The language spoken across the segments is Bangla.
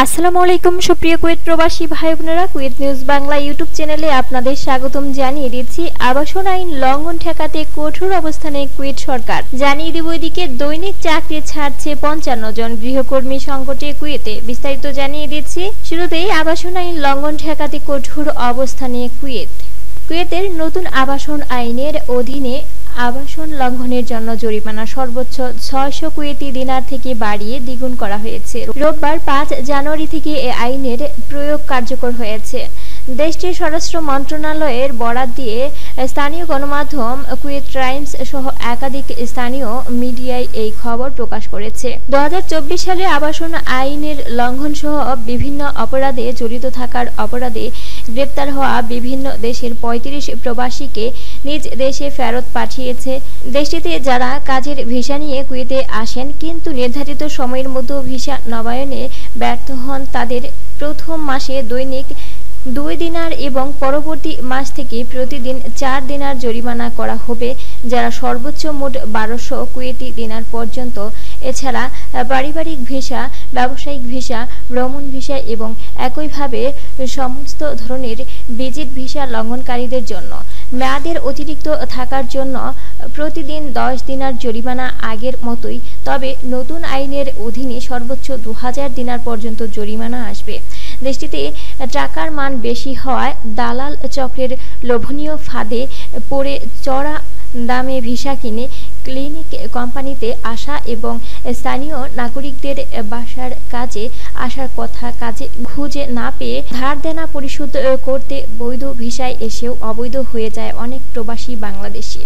আসসালামু আলাইকুম সুপ্রিয় কুয়েত প্রবাসী ভাই বোনেরা, কুয়েত নিউজ বাংলা ইউটিউব চ্যানেলে আপনাদের স্বাগতম জানিয়ে দিচ্ছি। আবাসন আইন লঙ্ঘন ঠেকাতে কঠোর অবস্থানে কুয়েত সরকার। জানিয়ে দিব এদিকে দৈনিক চাকরি ছাড়ছে 55 জন গৃহকর্মী সংকটে কুয়েতে। বিস্তারিত জানিয়ে দিচ্ছি। শুরুতেই আবাসন আইন লঙ্ঘন ঠেকাতে কঠোর অবস্থানে কুয়েত। কুয়েতের নতুন আবাসন আইনের অধীনে আবাসন লঙ্ঘনের জন্য জরিমানা সর্বোচ্চ 600 কুয়েতি দিনার থেকে বাড়িয়ে দ্বিগুণ করা হয়েছে। রোববার 5 জানুয়ারি থেকে এ আইনের প্রয়োগ কার্যকর হয়েছে। দেশটির স্বরাষ্ট্র মন্ত্রণালয়ের বরাত দিয়ে স্থানীয় গণমাধ্যম কুয়েত টাইমস সহ একাধিক স্থানীয় মিডিয়ায় এই খবর প্রকাশ করেছে। 2024 সালে আবাসন আইনের লঙ্ঘন সহ বিভিন্ন অপরাধে জড়িত থাকার অপরাধে গ্রেপ্তার হওয়া বিভিন্ন দেশের 35 প্রবাসীকে নিজ দেশে ফেরত পাঠিয়েছে। দেশটিতে যারা কাজের ভিসা নিয়ে কুয়েতে আসেন কিন্তু নির্ধারিত সময়ের মধ্যে ভিসা নবায়নে ব্যর্থ হন, তাদের প্রথম মাসে দৈনিক 2 দিনার এবং পরবর্তী মাস থেকে প্রতিদিন 4 দিনার জরিমানা করা হবে, যারা সর্বোচ্চ মোট 1200 কুয়েতি দিনার পর্যন্ত। এছাড়া পারিবারিক ভিসা, ব্যবসায়িক ভিসা, ভ্রমণ ভিসা এবং একইভাবে সমস্ত ধরনের ভিজিট ভিসা লঙ্ঘনকারীদের জন্য মেয়াদের অতিরিক্ত থাকার জন্য প্রতিদিন 10 দিনার জরিমানা আগের মতোই, তবে নতুন আইনের অধীনে সর্বোচ্চ 2000 দিনার পর্যন্ত জরিমানা আসবে। দেশটিতে টাকার মান বেশি হওয়ায় দালাল চক্রের লোভনীয় ফাঁদে পড়ে চড়া দামে ভিসা কিনে ক্লিনিক কোম্পানিতে আসা এবং স্থানীয় নাগরিকদের বাসার কাজে আসার কথা কাজে খুঁজে না পেয়ে ধার দেনা পরিশোধ করতে বৈধ ভিসায় এসেও অবৈধ হয়ে যায় অনেক প্রবাসী বাংলাদেশি।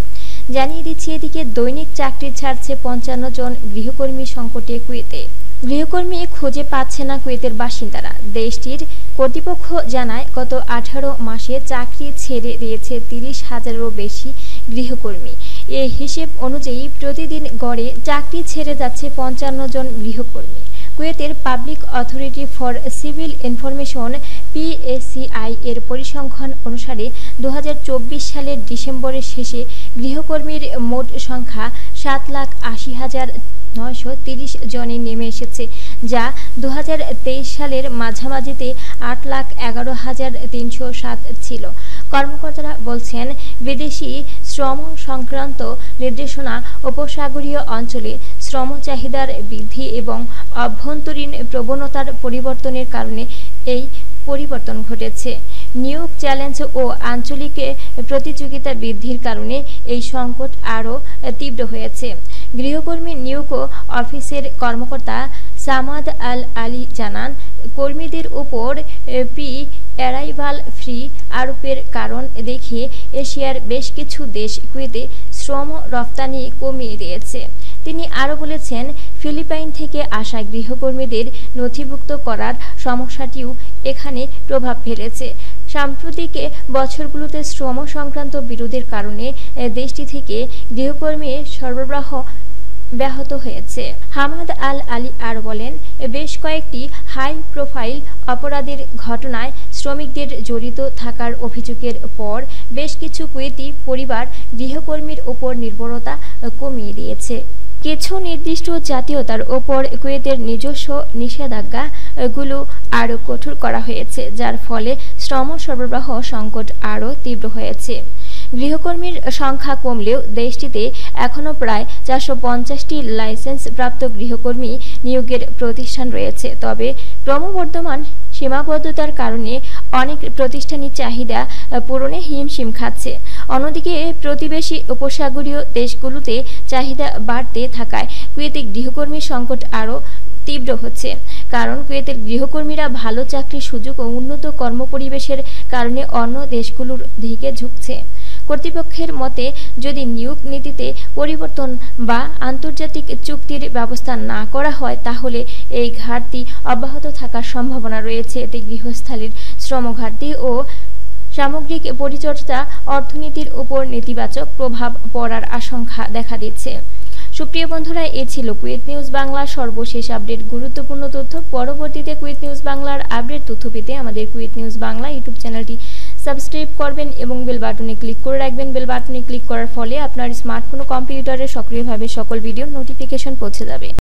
জানিয়ে দিচ্ছি এদিকে দৈনিক চাকরি ছাড়ছে 55 জন গৃহকর্মী সংকটে কুয়েতে। গৃহকর্মী খুঁজে পাচ্ছে না কুয়েতের বাসিন্দারা। দেশটির কর্তৃপক্ষ জানায় গত 18 মাসে চাকরি ছেড়ে দিয়েছে 30,000-এরও বেশি গৃহকর্মী। এই হিসেব অনুযায়ী প্রতিদিন গড়ে চাকরি ছেড়ে যাচ্ছে 55 জন গৃহকর্মী। কুয়েতের public authority for civil information PACI এর পরিসংখ্যান অনুসারে 2024 সালের ডিসেম্বরের শেষে গৃহকর্মীর মোট সংখ্যা 7,80,930 জনে নেমে এসেছে, যা 2023 সালের মাঝামাঝিতে 8,11,307 ছিল। কর্মকর্তারা বলছেন, বিদেশি শ্রম সংক্রান্ত নির্দেশনা উপসাগরীয় অঞ্চলে শ্রম চাহিদার বৃদ্ধি এবং অভ্যন্তরীণ প্রবণতার পরিবর্তনের কারণে এই পরিবর্তন ঘটেছে। নিয়োগ চ্যালেঞ্জ ও আঞ্চলিক প্রতিযোগিতা বৃদ্ধির কারণে এই সংকট আরও তীব্র হয়েছে। গৃহকর্মী নিয়োগ অফিসের কর্মকর্তা সামাদ আল আলী জানান, কর্মীদের উপর অ্যারাইভাল ফি আরোপের কারণ দেখিয়ে এশিয়ার বেশ কিছু দেশ কুয়েতে শ্রম রপ্তানি কমিয়ে দিয়েছে। তিনি আরও বলেছেন, ফিলিপাইন থেকে আসা গৃহকর্মীদের নথিভুক্ত করার সমস্যাটিও এখানে প্রভাব ফেলেছে। সাম্প্রতিক বছরগুলোতে শ্রম সংক্রান্ত বিরোধের কারণে দেশটি থেকে গৃহকর্মীর সরবরাহ ব্যাহত হয়েছে। হামাদ আল আলী আর বলেন, বেশ কয়েকটি হাই প্রোফাইল অপরাধের ঘটনায় শ্রমিকদের জড়িত থাকার অভিযোগের পর বেশ কিছু কুয়েতি পরিবার গৃহকর্মীর ওপর নির্ভরতা কমিয়ে দিয়েছে। কিছু নির্দিষ্ট জাতীয়তার ওপর কুয়েতের নিজস্ব নিষেধাজ্ঞাগুলো আরও কঠোর করা হয়েছে, যার ফলে শ্রম সরবরাহ সংকট আরও তীব্র হয়েছে। গৃহকর্মীর সংখ্যা কমলেও দেশটিতে এখনও প্রায় 450টি লাইসেন্স প্রাপ্ত গৃহকর্মী নিয়োগের প্রতিষ্ঠান রয়েছে, তবে ক্রমবর্ধমান সীমাবদ্ধতার কারণে অনেক প্রতিষ্ঠানই চাহিদা পূরণে হিমশিম খাচ্ছে। অন্যদিকে প্রতিবেশী উপসাগরীয় দেশগুলোতে চাহিদা বাড়তে থাকায় কুয়েতে গৃহকর্মী সংকট আরও তীব্র হচ্ছে, কারণ কুয়েতের গৃহকর্মীরা ভালো চাকরির সুযোগ ও উন্নত কর্মপরিবেশের কারণে অন্য দেশগুলোর দিকে ঝুঁকছে। কর্তৃপক্ষের মতে, যদি নিয়োগ নীতিতে পরিবর্তন বা আন্তর্জাতিক চুক্তির ব্যবস্থা না করা হয় তাহলে এই ঘাটতি অব্যাহত থাকার সম্ভাবনা রয়েছে। এতে গৃহস্থালির শ্রম ঘাটতি ও সামগ্রিক পরিচর্যা অর্থনীতির উপর নেতিবাচক প্রভাব পড়ার আশঙ্কা দেখা দিচ্ছে। সুপ্রিয় বন্ধুরা, এ ছিল কুয়েত নিউজ বাংলার সর্বশেষ আপডেট গুরুত্বপূর্ণ তথ্য। পরবর্তীতে কুয়েত নিউজ বাংলার আপডেট তথ্য পেতে আমাদের কুয়েত নিউজ বাংলা ইউটিউব চ্যানেলটি সাবস্ক্রাইব করবেন এবং বেল বাটনে ক্লিক করে রাখবেন। বেল বাটনে ক্লিক করার ফলে আপনার স্মার্টফোন ও কম্পিউটারে সক্রিয়ভাবে সকল ভিডিওর নোটিফিকেশন পৌঁছে যাবে।